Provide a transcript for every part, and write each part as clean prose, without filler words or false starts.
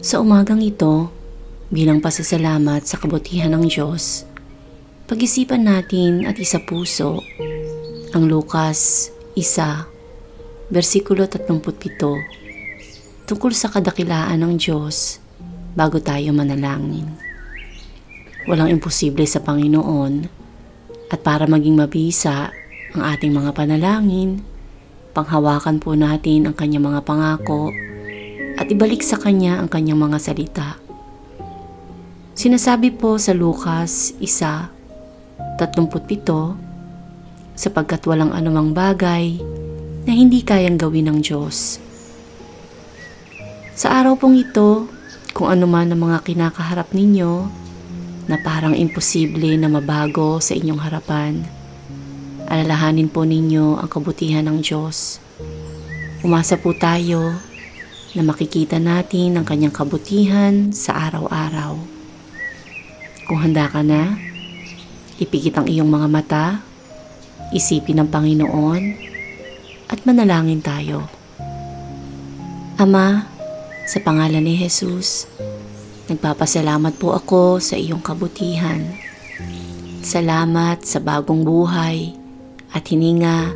Sa umagang ito, bilang pasasalamat sa kabutihan ng Diyos, pag-isipan natin at isa puso ang Lucas 1, versikulo 37, tungkol sa kadakilaan ng Diyos bago tayo manalangin. Walang imposible sa Panginoon, at para maging mabisa ang ating mga panalangin, panghawakan po natin ang kanyang mga pangako at ibalik sa kanya ang kanyang mga salita. Sinasabi po sa Lucas 1:37, sapagkat walang anumang bagay na hindi kayang gawin ng Diyos. Sa araw pong ito, kung anuman ang mga kinakaharap ninyo na parang imposible na mabago sa inyong harapan, alalahanin po ninyo ang kabutihan ng Diyos. Umasa po tayo na makikita natin ang kanyang kabutihan sa araw-araw. Kung handa ka na, ipikit ang iyong mga mata, isipin ang Panginoon, at manalangin tayo. Ama, sa pangalan ni Jesus, nagpapasalamat po ako sa iyong kabutihan. Salamat sa bagong buhay at hininga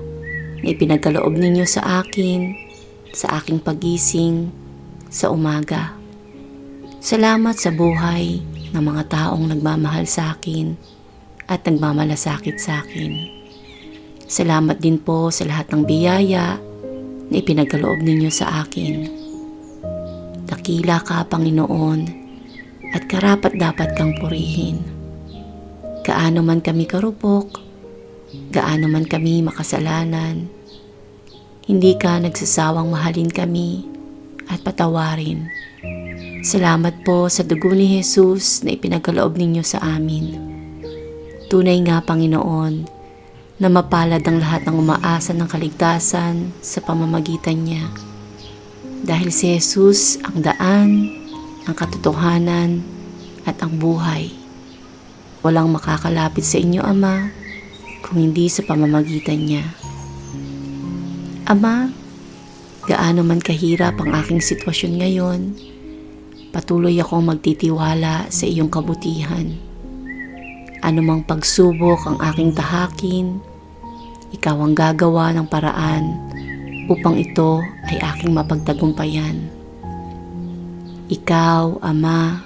na ipinagkaloob ninyo sa akin, sa aking pagising, sa umaga. Salamat sa buhay ng mga taong nagmamahal sa akin at nagmamalasakit sa akin. Salamat din po sa lahat ng biyaya na ipinagkaloob ninyo sa akin. Dakila ka, Panginoon, at karapat dapat kang purihin. Gaano man kami karupok, gaano man kami makasalanan, hindi ka nagsasawang mahalin kami at patawarin. Salamat po sa dugo ni Jesus na ipinagkaloob ninyo sa amin. Tunay nga, Panginoon, na mapalad ang lahat ng umaasa ng kaligtasan sa pamamagitan niya. Dahil si Jesus ang daan, ang katotohanan, at ang buhay. Walang makakalapit sa inyo, Ama, kung hindi sa pamamagitan niya. Ama, gaano man kahirap ang aking sitwasyon ngayon, patuloy akong magtitiwala sa iyong kabutihan. Anumang pagsubok ang aking tahakin, ikaw ang gagawa ng paraan upang ito ay aking mapagtagumpayan. Ikaw, Ama,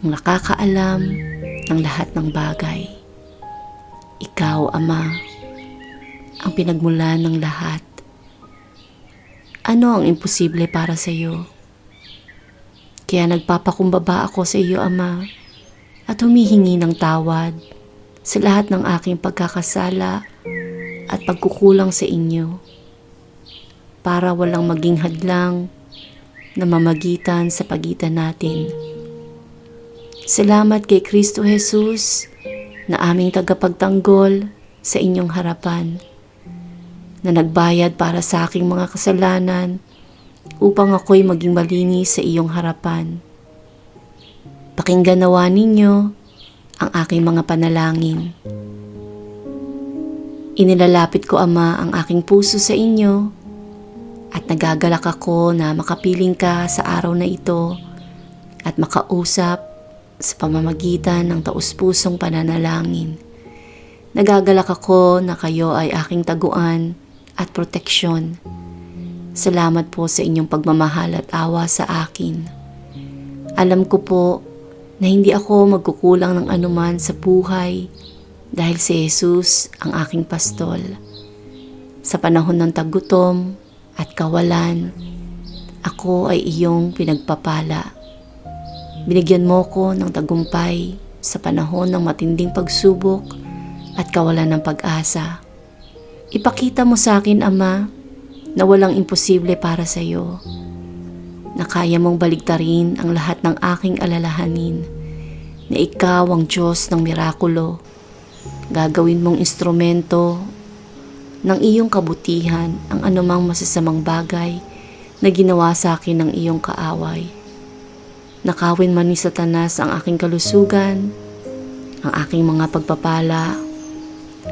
ang nakakaalam ng lahat ng bagay. Ikaw, Ama, ang pinagmulan ng lahat. Ano ang imposible para sa iyo? Kaya nagpapakumbaba ako sa iyo, Ama, at humihingi ng tawad sa lahat ng aking pagkakasala at pagkukulang sa inyo, para walang maging hadlang na mamagitan sa pagitan natin. Salamat kay Kristo Jesus na aming tagapagtanggol sa inyong harapan, na nagbayad para sa aking mga kasalanan upang ako'y maging malinis sa iyong harapan. Pakinggan nawa ninyo ang aking mga panalangin. Inilalapit ko, Ama, ang aking puso sa inyo at nagagalak ako na makapiling ka sa araw na ito at makausap sa pamamagitan ng taus-pusong pananalangin. Nagagalak ako na kayo ay aking taguan at proteksyon. Salamat po sa inyong pagmamahal at awa sa akin. Alam ko po na hindi ako magkukulang ng anuman sa buhay dahil si Jesus ang aking pastol. Sa panahon ng tagutom at kawalan, ako ay iyong pinagpapala. Binigyan mo ko ng tagumpay sa panahon ng matinding pagsubok at kawalan ng pag-asa. Ipakita mo sa akin, Ama, na walang imposible para sa iyo, na kaya mong baligtarin ang lahat ng aking alalahanin, na ikaw ang Diyos ng mirakulo. Gagawin mong instrumento ng iyong kabutihan ang anumang masasamang bagay na ginawa sa akin ng iyong kaaway. Nakawin man ni Satanas ang aking kalusugan, ang aking mga pagpapala,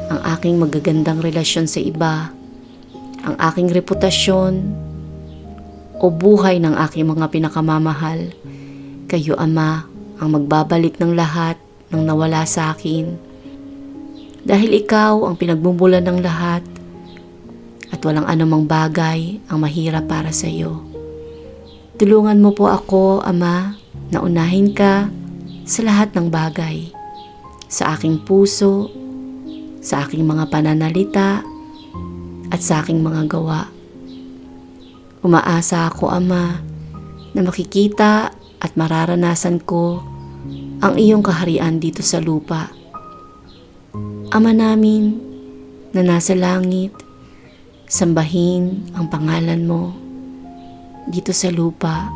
ang aking magagandang relasyon sa iba, ang aking reputasyon, o buhay ng aking mga pinakamamahal. Kayo, Ama, ang magbabalik ng lahat ng nawala sa akin. Dahil ikaw ang pinagmumulan ng lahat at walang anumang bagay ang mahirap para sa iyo. Tulungan mo po ako, Ama, na unahin ka sa lahat ng bagay, sa aking puso, sa aking mga pananalita, at sa aking mga gawa. Umaasa ako, Ama, na makikita at mararanasan ko ang iyong kaharian dito sa lupa. Ama namin na nasa langit, sambahin ang pangalan mo dito sa lupa,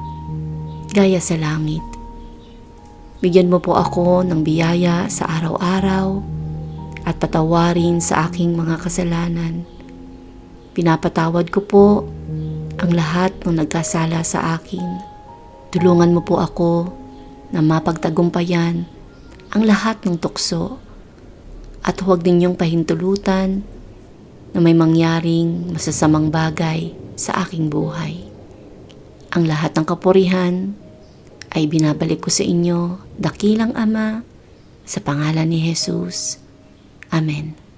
gaya sa langit. Bigyan mo po ako ng biyaya sa araw-araw at patawarin sa aking mga kasalanan. Pinapatawad ko po ang lahat ng nagkasala sa akin. Tulungan mo po ako na mapagtagumpayan ang lahat ng tukso at huwag ninyong pahintulutan na may mangyaring masasamang bagay sa aking buhay. Ang lahat ng kapurihan ay binabalik ko sa inyo, dakilang Ama, sa pangalan ni Jesus. Amen.